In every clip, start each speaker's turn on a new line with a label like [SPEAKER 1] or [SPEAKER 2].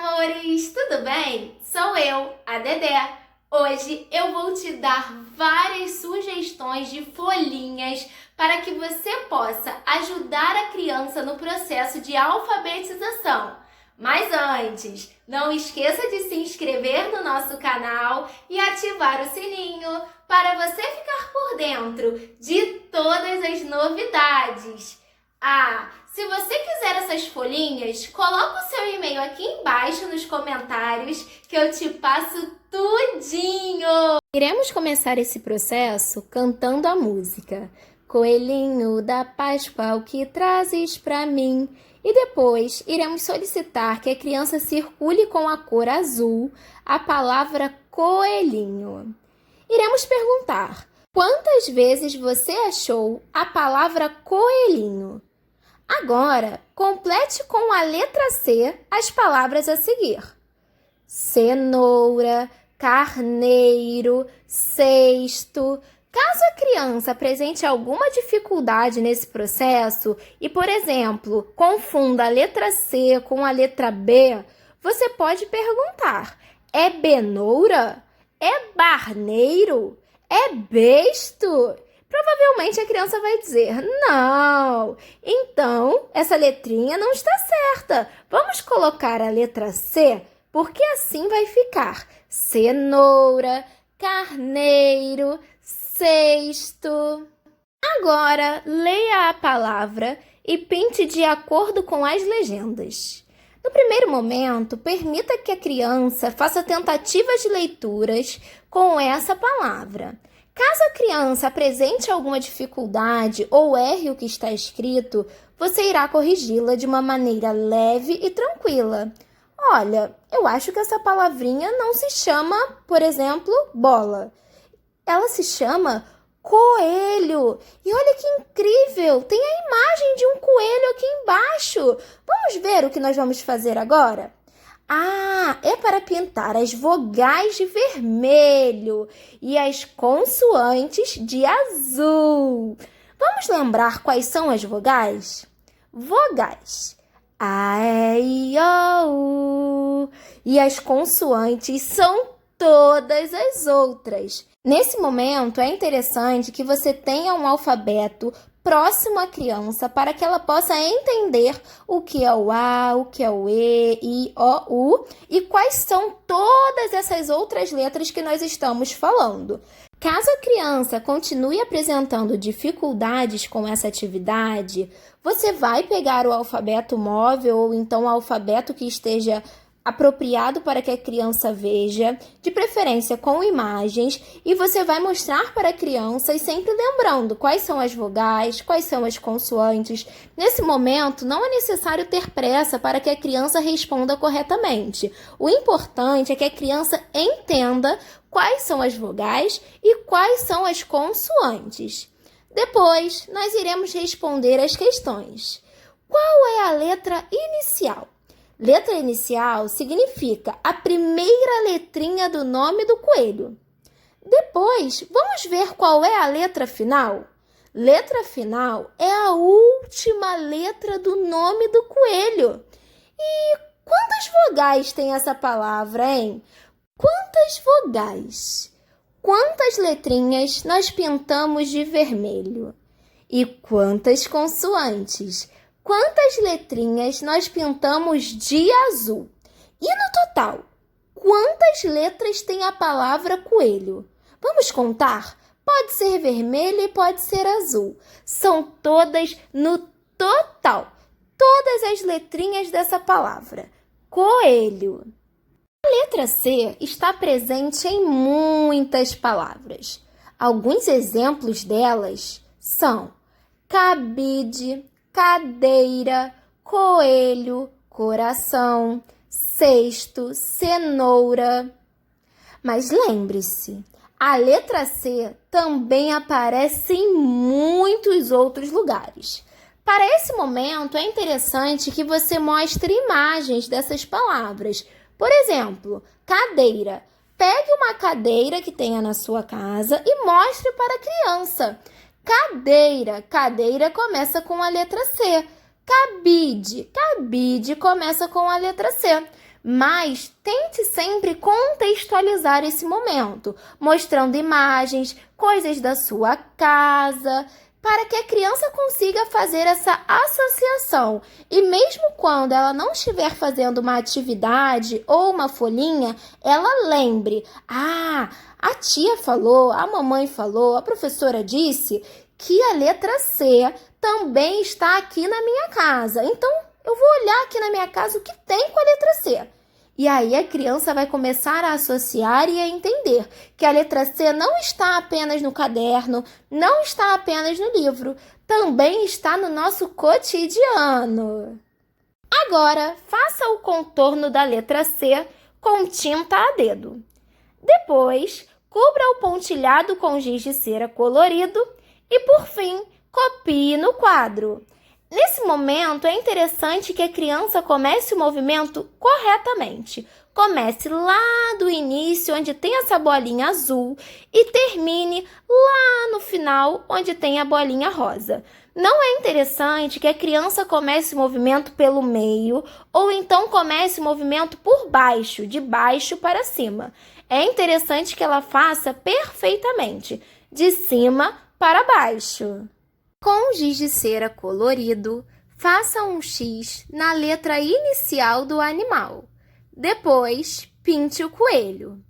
[SPEAKER 1] amores! Tudo bem? Sou eu, a Dedé. Hoje eu vou te dar várias sugestões de folhinhas para que você possa ajudar a criança no processo de alfabetização. Mas antes, não esqueça de se inscrever no nosso canal e ativar o sininho para você ficar por dentro de todas as novidades. Se você quiser essas folhinhas, coloca o seu e-mail aqui embaixo nos comentários que eu te passo tudinho. Iremos começar esse processo cantando a música Coelhinho da Páscoa, o que trazes pra mim? E depois iremos solicitar que a criança circule com a cor azul a palavra coelhinho. Iremos perguntar: quantas vezes você achou a palavra coelhinho? Agora, complete com a letra C as palavras a seguir: cenoura, carneiro, cesto. Caso a criança apresente alguma dificuldade nesse processo e, por exemplo, confunda a letra C com a letra B, você pode perguntar: é benoura? É barneiro? É besto? Provavelmente a criança vai dizer: não, então essa letrinha não está certa. Vamos colocar a letra C, porque assim vai ficar cenoura, carneiro, cesto. Agora, leia a palavra e pinte de acordo com as legendas. No primeiro momento, permita que a criança faça tentativas de leituras com essa palavra. Caso a criança apresente alguma dificuldade ou erre o que está escrito, você irá corrigi-la de uma maneira leve e tranquila. Olha, eu acho que essa palavrinha não se chama, por exemplo, bola. Ela se chama coelho. E olha que incrível! Tem a imagem de um coelho aqui embaixo. Vamos ver o que nós vamos fazer agora? É para pintar as vogais de vermelho e as consoantes de azul. Vamos lembrar quais são as vogais? Vogais: A, E, I, O, U. E as consoantes são todas as outras. Nesse momento, é interessante que você tenha um alfabeto próximo à criança para que ela possa entender o que é o A, o que é o E, I, O, U e quais são todas essas outras letras que nós estamos falando. Caso a criança continue apresentando dificuldades com essa atividade, você vai pegar o alfabeto móvel ou então o alfabeto que esteja apropriado para que a criança veja, de preferência com imagens, e você vai mostrar para a criança e sempre lembrando quais são as vogais, quais são as consoantes. Nesse momento, não é necessário ter pressa para que a criança responda corretamente. O importante é que a criança entenda quais são as vogais e quais são as consoantes. Depois, nós iremos responder as questões. Qual é a letra inicial? Letra inicial significa a primeira letrinha do nome do coelho. Depois, vamos ver qual é a letra final? Letra final é a última letra do nome do coelho. E quantas vogais tem essa palavra, hein? Quantas vogais? Quantas letrinhas nós pintamos de vermelho? E quantas consoantes? Quantas letrinhas nós pintamos de azul? E no total, quantas letras tem a palavra coelho? Vamos contar? Pode ser vermelho e pode ser azul. São todas no total. Todas as letrinhas dessa palavra. Coelho. A letra C está presente em muitas palavras. Alguns exemplos delas são cabide, cadeira, coelho, coração, cesto, cenoura. Mas lembre-se, a letra C também aparece em muitos outros lugares. Para esse momento, é interessante que você mostre imagens dessas palavras. Por exemplo, cadeira. Pegue uma cadeira que tenha na sua casa e mostre para a criança. Cadeira. Cadeira começa com a letra C. Cabide. Cabide começa com a letra C. Mas tente sempre contextualizar esse momento, mostrando imagens, coisas da sua casa, para que a criança consiga fazer essa associação. E mesmo quando ela não estiver fazendo uma atividade ou uma folhinha, ela lembre: ah, a tia falou, a mamãe falou, a professora disse que a letra C também está aqui na minha casa. Então, eu vou olhar aqui na minha casa o que tem com a letra C. E aí a criança vai começar a associar e a entender que a letra C não está apenas no caderno, não está apenas no livro, também está no nosso cotidiano. Agora, faça o contorno da letra C com tinta a dedo. Depois, cubra o pontilhado com giz de cera colorido e, por fim, copie no quadro. Nesse momento, é interessante que a criança comece o movimento corretamente. Comece lá do início, onde tem essa bolinha azul, e termine lá no final, onde tem a bolinha rosa. Não é interessante que a criança comece o movimento pelo meio, ou então comece o movimento por baixo, de baixo para cima. É interessante que ela faça perfeitamente, de cima para baixo. Com giz de cera colorido, faça um X na letra inicial do animal. Depois, pinte o coelho.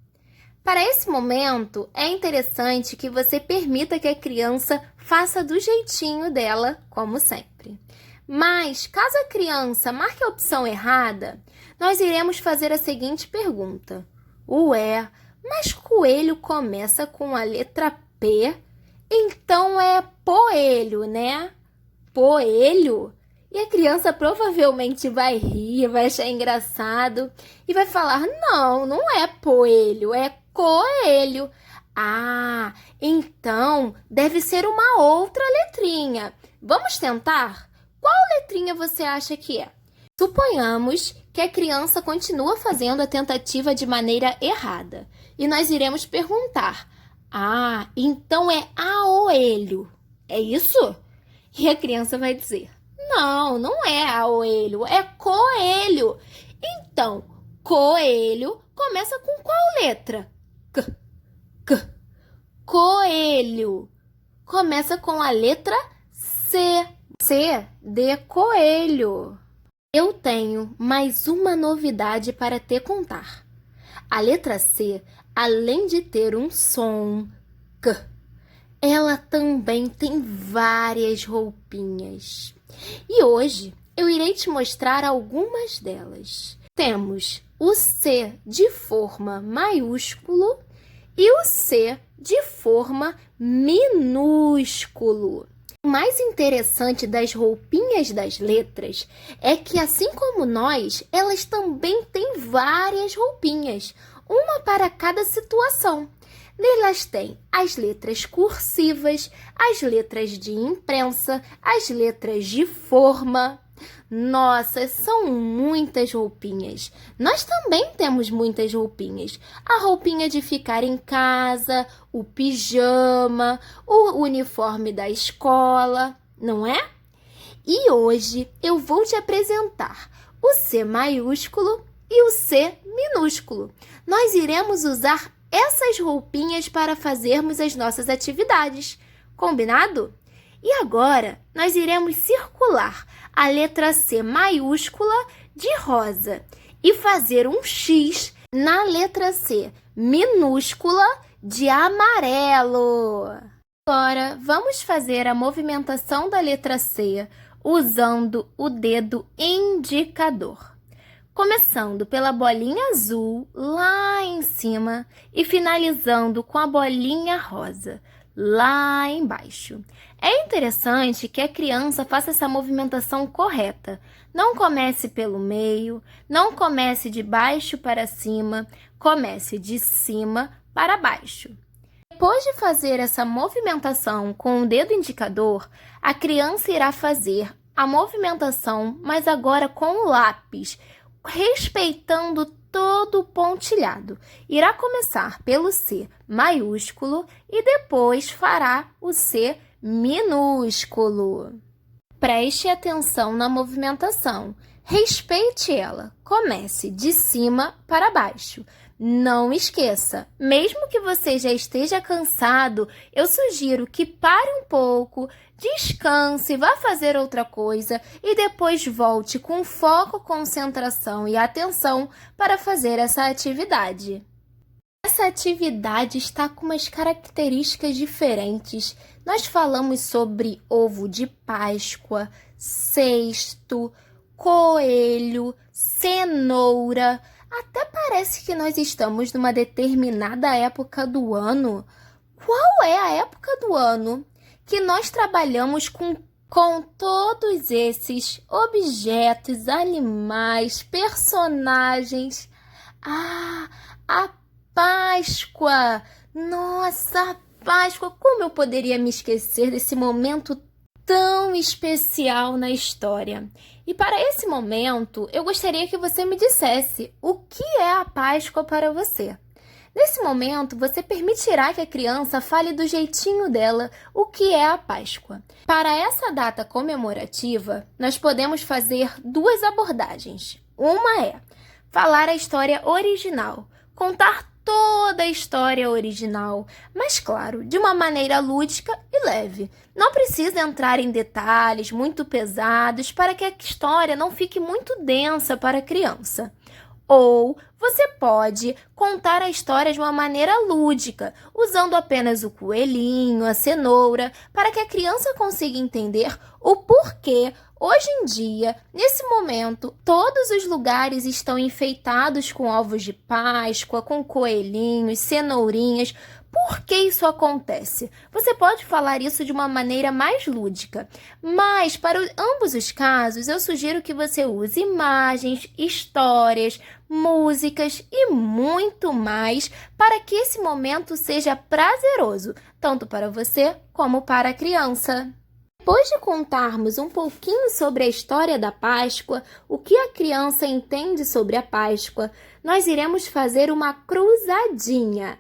[SPEAKER 1] Para esse momento, é interessante que você permita que a criança faça do jeitinho dela, como sempre. Mas, caso a criança marque a opção errada, nós iremos fazer a seguinte pergunta. Ué, mas coelho começa com a letra P? Então é poelho, né? Poelho? E a criança provavelmente vai rir, vai achar engraçado e vai falar: não, não é poelho, é coelho. Ah, então deve ser uma outra letrinha. Vamos tentar? Qual letrinha você acha que é? Suponhamos que a criança continua fazendo a tentativa de maneira errada e nós iremos perguntar: ah, então é aoelho. É isso? E a criança vai dizer: não, não é aoelho, é coelho. Então, coelho começa com qual letra? C. Coelho. Começa com a letra C. C de coelho. Eu tenho mais uma novidade para te contar. A letra C, além de ter um som C, ela também tem várias roupinhas. E hoje eu irei te mostrar algumas delas. Temos o C de forma maiúsculo e o C de forma minúsculo. O mais interessante das roupinhas das letras é que, assim como nós, elas também têm várias roupinhas, uma para cada situação. Nelas tem as letras cursivas, as letras de imprensa, as letras de forma. Nossa, são muitas roupinhas. Nós também temos muitas roupinhas. A roupinha de ficar em casa, o pijama, o uniforme da escola, não é? E hoje eu vou te apresentar o C maiúsculo e o C minúsculo. Nós iremos usar essas roupinhas para fazermos as nossas atividades. Combinado? E agora nós iremos circular a letra C maiúscula de rosa e fazer um X na letra C minúscula de amarelo. Agora vamos fazer a movimentação da letra C usando o dedo indicador. Começando pela bolinha azul lá em cima e finalizando com a bolinha rosa lá embaixo. É interessante que a criança faça essa movimentação correta. Não comece pelo meio, não comece de baixo para cima, comece de cima para baixo. Depois de fazer essa movimentação com o dedo indicador, a criança irá fazer a movimentação, mas agora com o lápis, respeitando todo o pontilhado. Irá começar pelo C maiúsculo e depois fará o C minúsculo. Preste atenção na movimentação. Respeite ela. Comece de cima para baixo. Não esqueça, mesmo que você já esteja cansado, eu sugiro que pare um pouco, descanse, vá fazer outra coisa e depois volte com foco, concentração e atenção para fazer essa atividade. Essa atividade está com umas características diferentes. Nós falamos sobre ovo de Páscoa, cesto, coelho, cenoura. Até parece que nós estamos numa determinada época do ano. Qual é a época do ano que nós trabalhamos com todos esses objetos, animais, personagens? A Páscoa! Nossa, a Páscoa! Como eu poderia me esquecer desse momento tão especial na história? E para esse momento, eu gostaria que você me dissesse o que é a Páscoa para você. Nesse momento, você permitirá que a criança fale do jeitinho dela o que é a Páscoa. Para essa data comemorativa, nós podemos fazer duas abordagens. Uma é falar a história original, contar toda a história original, mas claro, de uma maneira lúdica e leve. Não precisa entrar em detalhes muito pesados para que a história não fique muito densa para a criança. Ou você pode contar a história de uma maneira lúdica, usando apenas o coelhinho, a cenoura, para que a criança consiga entender o porquê. Hoje em dia, nesse momento, todos os lugares estão enfeitados com ovos de Páscoa, com coelhinhos, cenourinhas. Por que isso acontece? Você pode falar isso de uma maneira mais lúdica, mas para ambos os casos, eu sugiro que você use imagens, histórias, músicas e muito mais para que esse momento seja prazeroso, tanto para você como para a criança. Depois de contarmos um pouquinho sobre a história da Páscoa, o que a criança entende sobre a Páscoa, nós iremos fazer uma cruzadinha.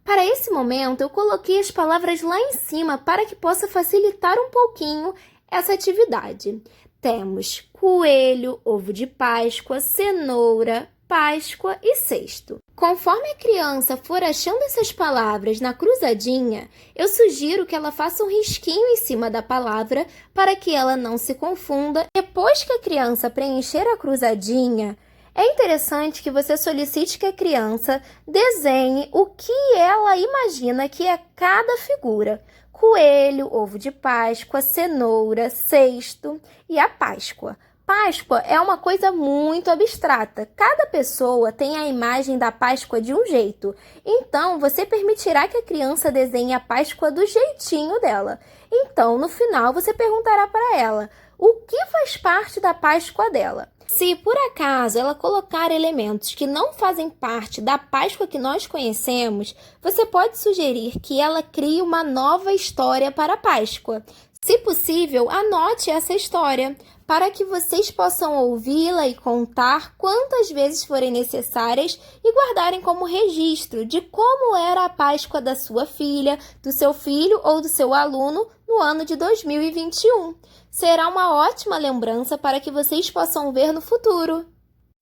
[SPEAKER 1] Para esse momento, eu coloquei as palavras lá em cima para que possa facilitar um pouquinho essa atividade. Temos coelho, ovo de Páscoa, cenoura, Páscoa e cesto. Conforme a criança for achando essas palavras na cruzadinha, eu sugiro que ela faça um risquinho em cima da palavra para que ela não se confunda. Depois que a criança preencher a cruzadinha, é interessante que você solicite que a criança desenhe o que ela imagina que é cada figura. Coelho, ovo de Páscoa, cenoura, cesto e a Páscoa. Páscoa é uma coisa muito abstrata. Cada pessoa tem a imagem da Páscoa de um jeito. Então, você permitirá que a criança desenhe a Páscoa do jeitinho dela. Então, no final, você perguntará para ela o que faz parte da Páscoa dela. Se, por acaso, ela colocar elementos que não fazem parte da Páscoa que nós conhecemos, você pode sugerir que ela crie uma nova história para a Páscoa. Se possível, anote essa história, para que vocês possam ouvi-la e contar quantas vezes forem necessárias e guardarem como registro de como era a Páscoa da sua filha, do seu filho ou do seu aluno no ano de 2021. Será uma ótima lembrança para que vocês possam ver no futuro.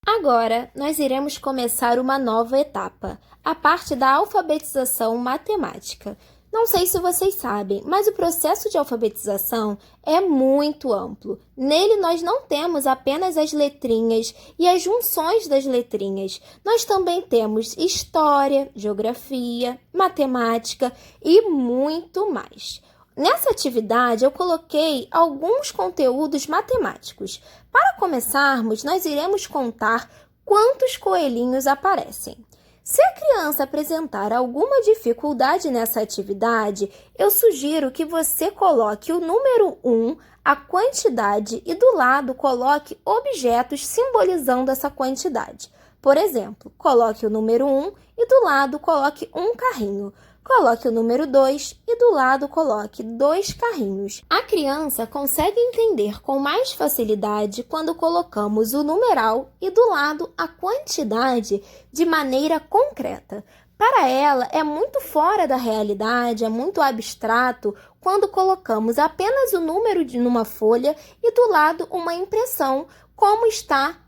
[SPEAKER 1] Agora, nós iremos começar uma nova etapa, a parte da alfabetização matemática. Não sei se vocês sabem, mas o processo de alfabetização é muito amplo. Nele, nós não temos apenas as letrinhas e as junções das letrinhas. Nós também temos história, geografia, matemática e muito mais. Nessa atividade, eu coloquei alguns conteúdos matemáticos. Para começarmos, nós iremos contar quantos coelhinhos aparecem. Se a criança apresentar alguma dificuldade nessa atividade, eu sugiro que você coloque o número 1, a quantidade, e do lado coloque objetos simbolizando essa quantidade. Por exemplo, coloque o número 1 e do lado coloque um carrinho. Coloque o número 2 e do lado coloque 2 carrinhos. A criança consegue entender com mais facilidade quando colocamos o numeral e do lado a quantidade de maneira concreta. Para ela, é muito fora da realidade, é muito abstrato quando colocamos apenas o número numa folha e do lado uma impressão como está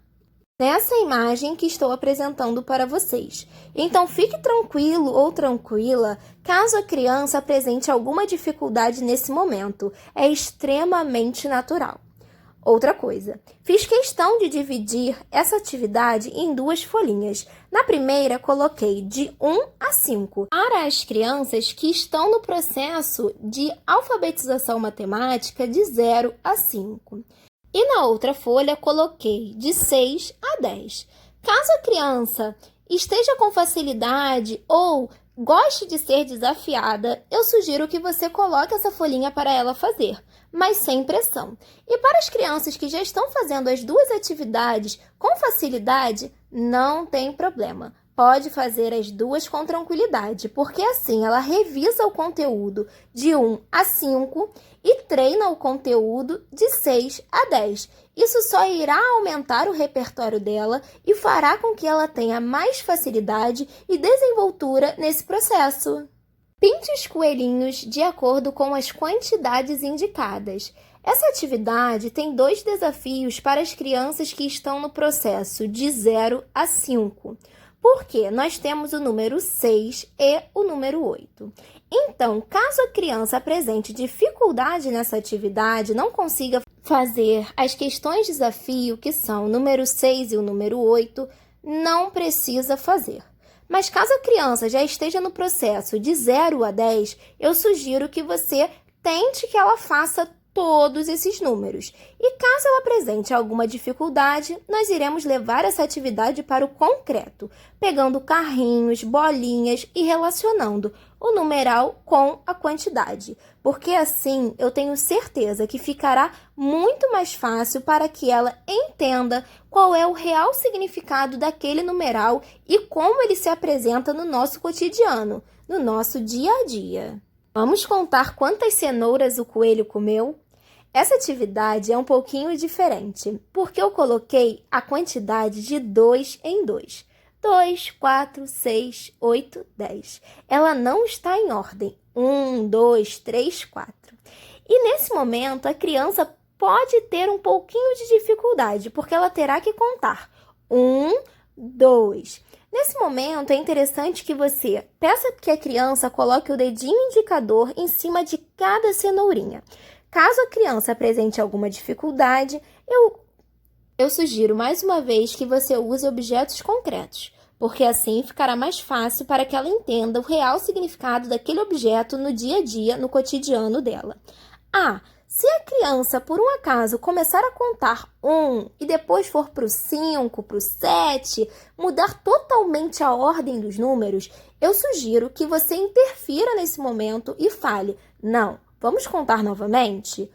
[SPEAKER 1] nessa imagem que estou apresentando para vocês. Então, fique tranquilo ou tranquila caso a criança apresente alguma dificuldade nesse momento. É extremamente natural. Outra coisa, fiz questão de dividir essa atividade em 2 folhinhas. Na primeira, coloquei de 1 a 5 para as crianças que estão no processo de alfabetização matemática de 0 a 5. E na outra folha, coloquei de 6 a 10. Caso a criança esteja com facilidade ou goste de ser desafiada, eu sugiro que você coloque essa folhinha para ela fazer, mas sem pressão. E para as crianças que já estão fazendo as 2 atividades com facilidade, não tem problema. Pode fazer as 2 com tranquilidade, porque assim ela revisa o conteúdo de 1 a 5 e treina o conteúdo de 6 a 10. Isso só irá aumentar o repertório dela e fará com que ela tenha mais facilidade e desenvoltura nesse processo. Pinte os coelhinhos de acordo com as quantidades indicadas. Essa atividade tem 2 desafios para as crianças que estão no processo de 0 a 5. Porque nós temos o número 6 e o número 8. Então, caso a criança apresente dificuldade nessa atividade, não consiga fazer as questões de desafio, que são o número 6 e o número 8, não precisa fazer. Mas caso a criança já esteja no processo de 0 a 10, eu sugiro que você tente que ela faça todos esses números. E caso ela apresente alguma dificuldade, nós iremos levar essa atividade para o concreto, pegando carrinhos, bolinhas e relacionando o numeral com a quantidade, porque assim eu tenho certeza que ficará muito mais fácil para que ela entenda qual é o real significado daquele numeral e como ele se apresenta no nosso cotidiano, no nosso dia a dia. Vamos contar quantas cenouras o coelho comeu? Essa atividade é um pouquinho diferente, porque eu coloquei a quantidade de 2 em 2. 2, 4, 6, 8, 10. Ela não está em ordem. 1, 2, 3, 4. E nesse momento, a criança pode ter um pouquinho de dificuldade, porque ela terá que contar. 1, 2. Nesse momento, é interessante que você peça que a criança coloque o dedinho indicador em cima de cada cenourinha. Caso a criança apresente alguma dificuldade, eu sugiro mais uma vez que você use objetos concretos, porque assim ficará mais fácil para que ela entenda o real significado daquele objeto no dia a dia, no cotidiano dela. Se a criança, por um acaso, começar a contar 1 e depois for para o 5, para o 7, mudar totalmente a ordem dos números, eu sugiro que você interfira nesse momento e fale: não, vamos contar novamente?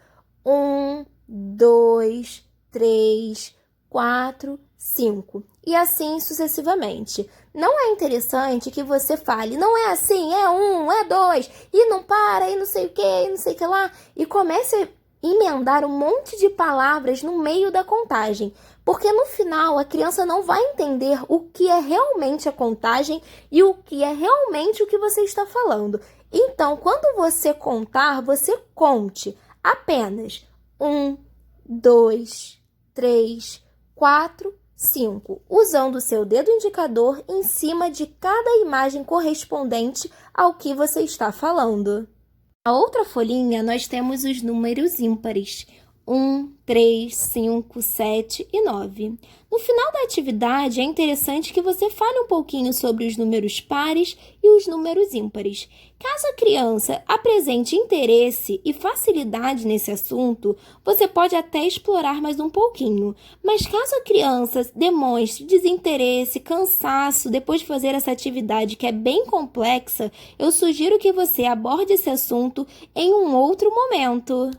[SPEAKER 1] 1, 2, 3, 4, 5. E assim sucessivamente. Não é interessante que você fale, não é assim, é 1, é 2, e não para, e não sei o que, e não sei o que lá, e comece a emendar um monte de palavras no meio da contagem, porque no final a criança não vai entender o que é realmente a contagem e o que é realmente o que você está falando. Então, quando você contar, você conte apenas 1, 2, 3, 4, 5, usando o seu dedo indicador em cima de cada imagem correspondente ao que você está falando. Na outra folhinha, nós temos os números ímpares: 1, 3, 5, 7 e 9. No final da atividade, é interessante que você fale um pouquinho sobre os números pares e os números ímpares. Caso a criança apresente interesse e facilidade nesse assunto, você pode até explorar mais um pouquinho. Mas caso a criança demonstre desinteresse, cansaço depois de fazer essa atividade que é bem complexa, eu sugiro que você aborde esse assunto em um outro momento.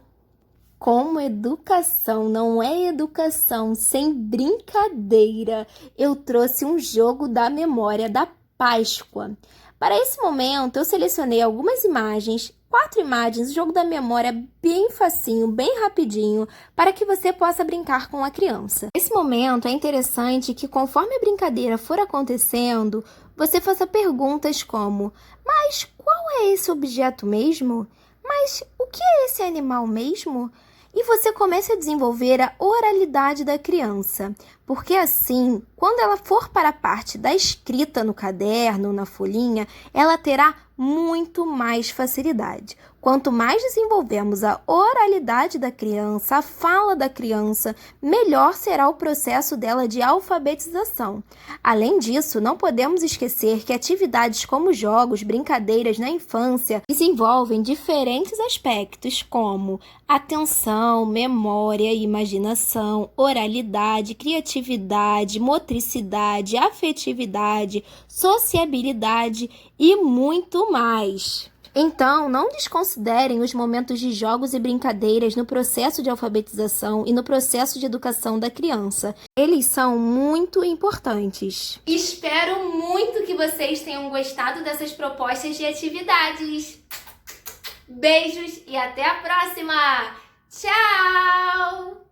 [SPEAKER 1] Como educação não é educação sem brincadeira, eu trouxe um jogo da memória da Páscoa. Para esse momento, eu selecionei algumas imagens, 4 imagens, o jogo da memória bem facinho, bem rapidinho, para que você possa brincar com a criança. Nesse momento, é interessante que conforme a brincadeira for acontecendo, você faça perguntas como: mas qual é esse objeto mesmo? Mas o que é esse animal mesmo? E você comece a desenvolver a oralidade da criança, porque assim, quando ela for para a parte da escrita no caderno, na folhinha, ela terá muito mais facilidade. Quanto mais desenvolvemos a oralidade da criança, a fala da criança, melhor será o processo dela de alfabetização. Além disso, não podemos esquecer que atividades como jogos, brincadeiras na infância desenvolvem diferentes aspectos como atenção, memória, imaginação, oralidade, criatividade, motricidade, afetividade, sociabilidade e muito mais. Então, não desconsiderem os momentos de jogos e brincadeiras no processo de alfabetização e no processo de educação da criança. Eles são muito importantes. Espero muito que vocês tenham gostado dessas propostas de atividades. Beijos e até a próxima! Tchau!